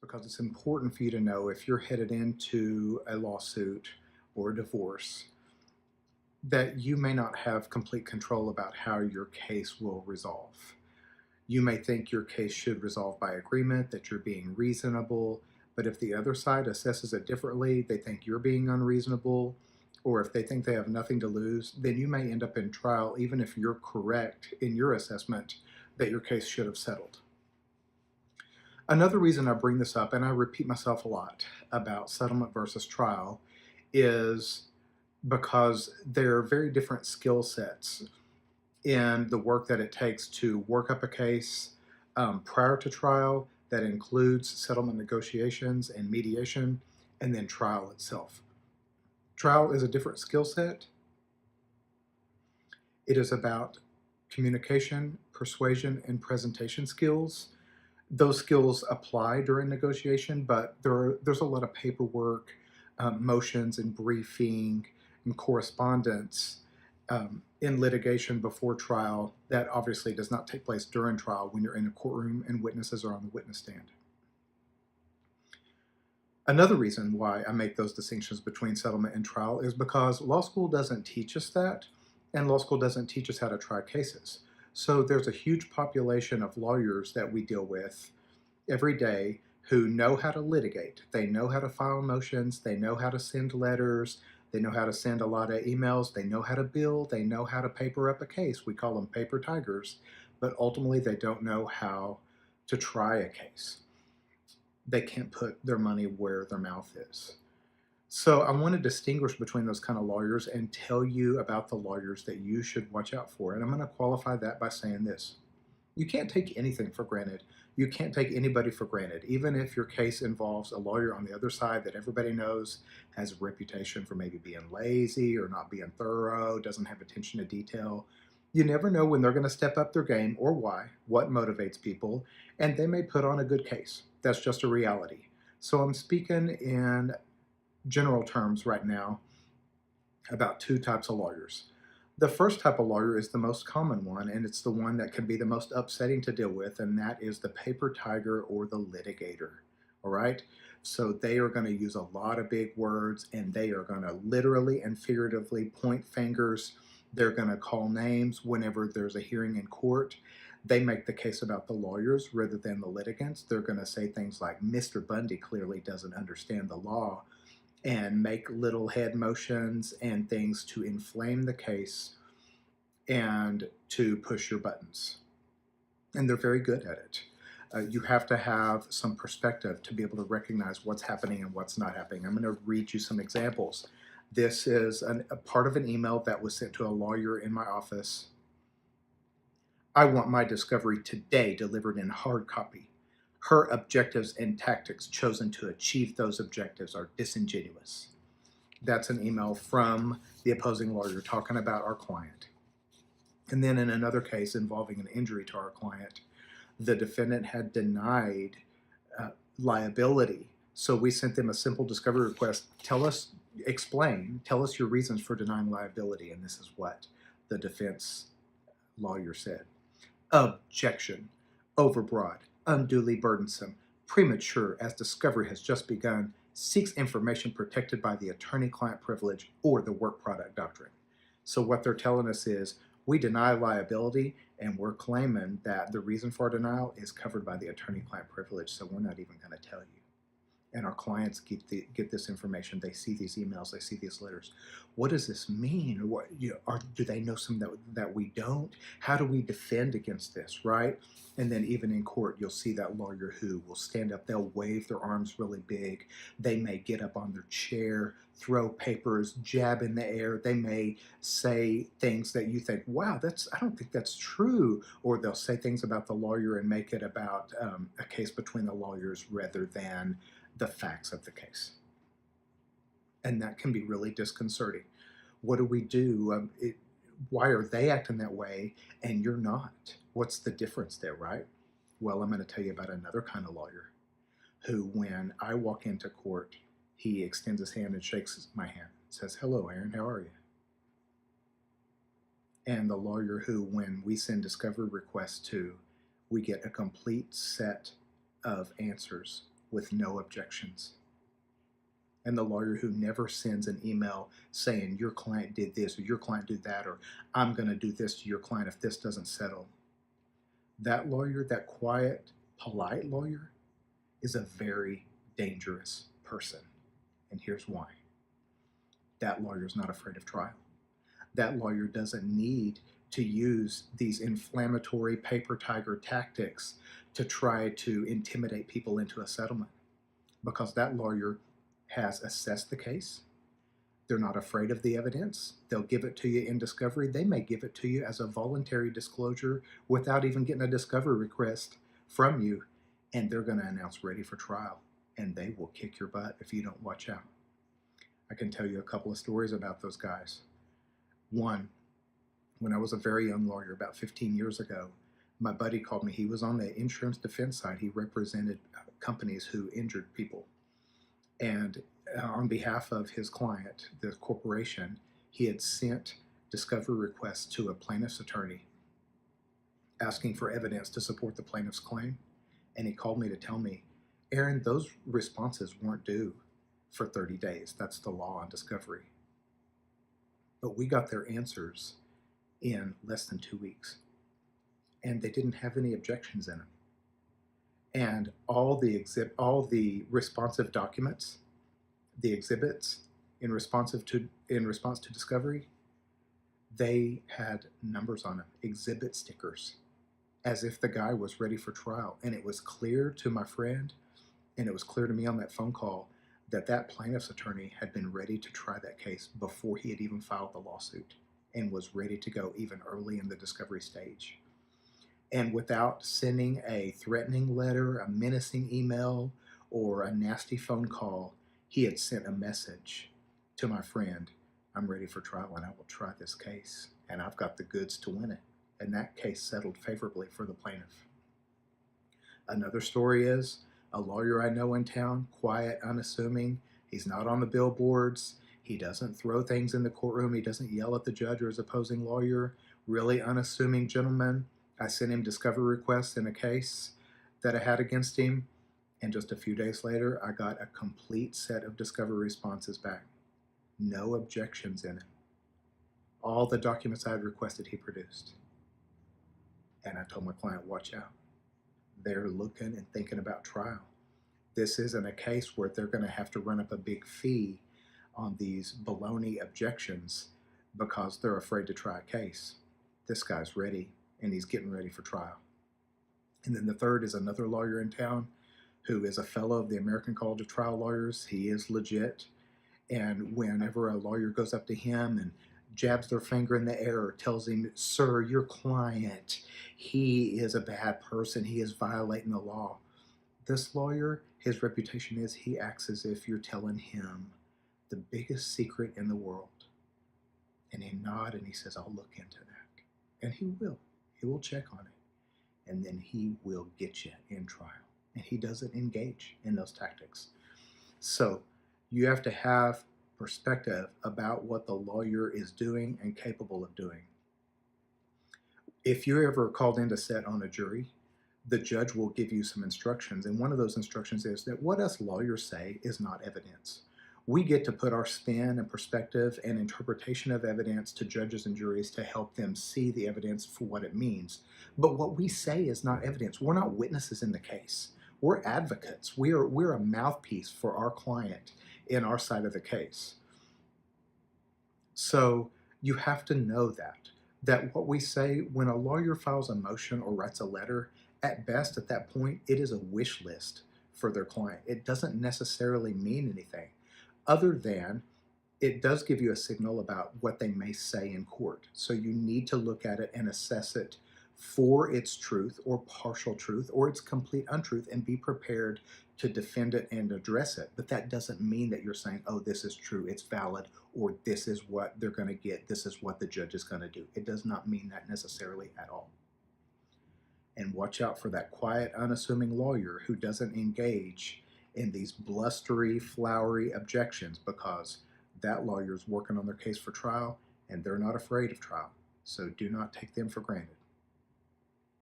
because it's important for you to know if you're headed into a lawsuit or a divorce that you may not have complete control about how your case will resolve. You may think your case should resolve by agreement, that you're being reasonable, but if the other side assesses it differently, they think you're being unreasonable, or if they think they have nothing to lose, then you may end up in trial even if you're correct in your assessment that your case should have settled. Another reason I bring this up, and I repeat myself a lot about settlement versus trial, is because they're very different skill sets in the work that it takes to work up a case prior to trial that includes settlement negotiations and mediation, and then trial itself. Trial is a different skill set. It is about communication, persuasion, and presentation skills. Those skills apply during negotiation, but there's a lot of paperwork, motions, and briefing and correspondence in litigation before trial that obviously does not take place during trial when you're in a courtroom and witnesses are on the witness stand. Another reason why I make those distinctions between settlement and trial is because law school doesn't teach us that, and law school doesn't teach us how to try cases. So there's a huge population of lawyers that we deal with every day who know how to litigate. They know how to file motions, they know how to send letters, they know how to send a lot of emails, they know how to bill, they know how to paper up a case. We call them paper tigers, but ultimately they don't know how to try a case. They can't put their money where their mouth is. So I want to distinguish between those kind of lawyers and tell you about the lawyers that you should watch out for. And I'm going to qualify that by saying this. You can't take anything for granted. You can't take anybody for granted. Even if your case involves a lawyer on the other side that everybody knows has a reputation for maybe being lazy or not being thorough, doesn't have attention to detail. You never know when they're going to step up their game or why, what motivates people, and they may put on a good case. That's just a reality. So I'm speaking in general terms right now about two types of lawyers. The first type of lawyer is the most common one, and it's the one that can be the most upsetting to deal with, and that is the paper tiger or the litigator. All right? So they are going to use a lot of big words, and they are going to literally and figuratively point fingers. They're going to call names whenever there's a hearing in court. They make the case about the lawyers rather than the litigants. They're going to say things like, Mr. Bundy clearly doesn't understand the law, and make little head motions and things to inflame the case and to push your buttons. And they're very good at it. You have to have some perspective to be able to recognize what's happening and what's not happening. I'm going to read you some examples. This is a part of an email that was sent to a lawyer in my office. I want my discovery today delivered in hard copy. Her objectives and tactics chosen to achieve those objectives are disingenuous. That's an email from the opposing lawyer talking about our client. And then in another case involving an injury to our client, the defendant had denied liability. So we sent them a simple discovery request. Tell us your reasons for denying liability. And this is what the defense lawyer said. Objection. Overbroad, unduly burdensome, premature as discovery has just begun, seeks information protected by the attorney-client privilege or the work product doctrine. So what they're telling us is we deny liability and we're claiming that the reason for our denial is covered by the attorney-client privilege, so we're not even going to tell you. And our clients get this information. They see these emails. They see these letters. What does this mean? What do they know something that we don't? How do we defend against this, right? And then even in court, you'll see that lawyer who will stand up. They'll wave their arms really big. They may get up on their chair, throw papers, jab in the air. They may say things that you think, wow, I don't think that's true. Or they'll say things about the lawyer and make it about a case between the lawyers rather than the facts of the case. And that can be really disconcerting. What do we do? Why are they acting that way and you're not? What's the difference there, right? Well, I'm going to tell you about another kind of lawyer who, when I walk into court, he extends his hand and shakes my hand, says, hello, Aaron, how are you? And the lawyer who, when we send discovery requests to, we get a complete set of answers with no objections. And the lawyer who never sends an email saying your client did this or your client did that, or I'm going to do this to your client if this doesn't settle. That lawyer, that quiet, polite lawyer, is a very dangerous person. And here's why. That lawyer's not afraid of trial. That lawyer doesn't need to use these inflammatory paper tiger tactics to try to intimidate people into a settlement, because that lawyer has assessed the case. They're not afraid of the evidence. They'll give it to you in discovery. They may give it to you as a voluntary disclosure without even getting a discovery request from you, and they're going to announce ready for trial, and they will kick your butt if you don't watch out. I can tell you a couple of stories about those guys. One, when I was a very young lawyer about 15 years ago, my buddy called me. He was on the insurance defense side. He represented companies who injured people. And on behalf of his client, the corporation, he had sent discovery requests to a plaintiff's attorney asking for evidence to support the plaintiff's claim. And he called me to tell me, Aaron, those responses weren't due for 30 days. That's the law on discovery. But we got their answers in less than 2 weeks. And they didn't have any objections in them. And all the responsive documents, the exhibits in response to discovery, they had numbers on them, exhibit stickers, as if the guy was ready for trial. And it was clear to my friend, and it was clear to me on that phone call, that that plaintiff's attorney had been ready to try that case before he had even filed the lawsuit, and was ready to go even early in the discovery stage. And without sending a threatening letter, a menacing email, or a nasty phone call, he had sent a message to my friend, I'm ready for trial and I will try this case, and I've got the goods to win it. And that case settled favorably for the plaintiff. Another story is a lawyer I know in town, quiet, unassuming. He's not on the billboards. He doesn't throw things in the courtroom. He doesn't yell at the judge or his opposing lawyer. Really unassuming gentleman. I sent him discovery requests in a case that I had against him, and just a few days later, I got a complete set of discovery responses back. No objections in it. All the documents I had requested, he produced. And I told my client, watch out. They're looking and thinking about trial. This isn't a case where they're going to have to run up a big fee on these baloney objections because they're afraid to try a case. This guy's ready, and he's getting ready for trial. And then the third is another lawyer in town who is a fellow of the American College of Trial Lawyers. He is legit. And whenever a lawyer goes up to him and jabs their finger in the air or tells him, sir, your client, he is a bad person, he is violating the law. This lawyer, his reputation is he acts as if you're telling him the biggest secret in the world. And he nods and he says, I'll look into that. And he will. He will check on it. And then he will get you in trial. And he doesn't engage in those tactics. So you have to have perspective about what the lawyer is doing and capable of doing. If you're ever called in to sit on a jury, the judge will give you some instructions. And one of those instructions is that what us lawyers say is not evidence. We get to put our spin and perspective and interpretation of evidence to judges and juries to help them see the evidence for what it means. But what we say is not evidence. We're not witnesses in the case. We're advocates. We're a mouthpiece for our client in our side of the case. So you have to know that what we say when a lawyer files a motion or writes a letter, at best at that point, it is a wish list for their client. It doesn't necessarily mean anything other than it does give you a signal about what they may say in court. So you need to look at it and assess it for its truth or partial truth or its complete untruth and be prepared to defend it and address it. But that doesn't mean that you're saying, oh, this is true, it's valid, or this is what they're going to get, this is what the judge is going to do. It does not mean that necessarily at all. And watch out for that quiet, unassuming lawyer who doesn't engage in these blustery, flowery objections, because that lawyer is working on their case for trial and they're not afraid of trial. So do not take them for granted.